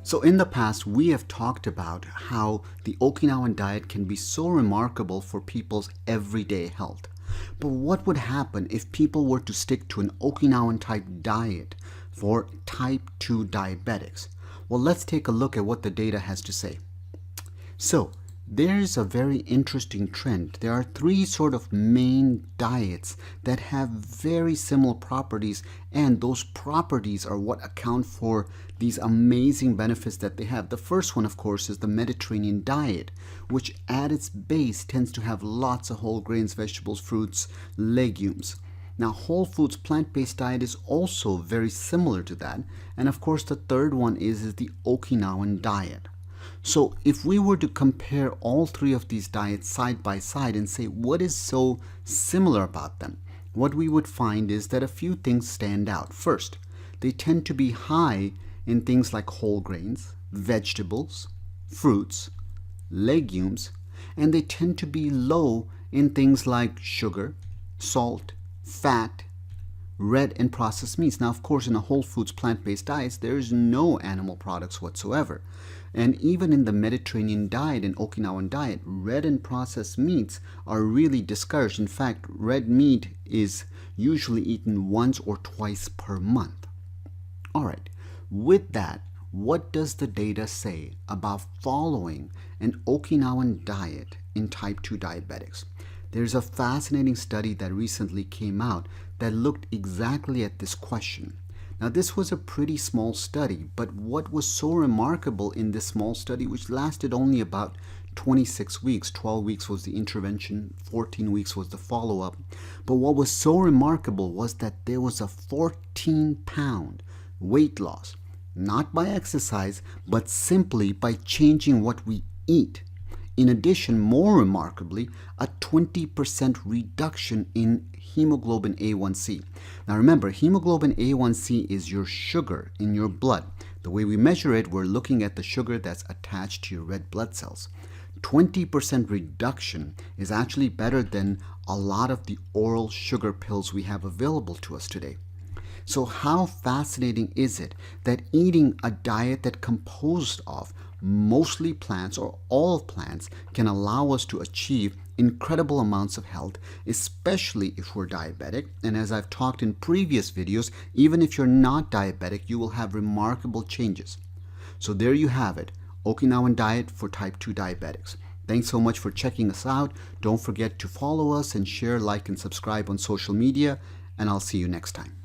So in the past, we have talked about how the Okinawan diet can be so remarkable for people's everyday health. But what would happen if people were to stick to an Okinawan type diet for type 2 diabetics? Well, let's take a look at what the data has to say. So there's a very interesting trend. There are three sort of main diets that have very similar properties, and those properties are what account for these amazing benefits that they have. The first one, of course, is the Mediterranean diet, which at its base tends to have lots of whole grains, vegetables, fruits, legumes. Now, whole foods plant-based diet is also very similar to that. And of course, the third one is the Okinawan diet. So if we were to compare all three of these diets side by side and say what is so similar about them, what we would find is that a few things stand out. First, they tend to be high in things like whole grains, vegetables, fruits, legumes, and they tend to be low in things like sugar, salt, fat, red and processed meats. Now, of course, in a whole foods plant-based diets, there is no animal products whatsoever. And even in the Mediterranean diet and Okinawan diet, red and processed meats are really discouraged. In fact, red meat is usually eaten once or twice per month. All right, with that, what does the data say about following an Okinawan diet in type 2 diabetics? There's a fascinating study that recently came out that looked exactly at this question. Now, this was a pretty small study, but what was so remarkable in this small study, which lasted only about 26 weeks, 12 weeks was the intervention, 14 weeks was the follow-up, but what was so remarkable was that there was a 14-pound weight loss, not by exercise, but simply by changing what we eat. In addition, more remarkably, a 20% reduction in hemoglobin A1C. Now remember, hemoglobin A1C is your sugar in your blood. The way we measure it, we're looking at the sugar that's attached to your red blood cells. 20% reduction is actually better than a lot of the oral sugar pills we have available to us today. So how fascinating is it that eating a diet that composed of mostly plants or all plants can allow us to achieve incredible amounts of health, especially if we're diabetic. And as I've talked in previous videos, even if you're not diabetic, you will have remarkable changes. So there you have it, Okinawan diet for type 2 diabetics. Thanks so much for checking us out. Don't forget to follow us and share, like, and subscribe on social media, and I'll see you next time.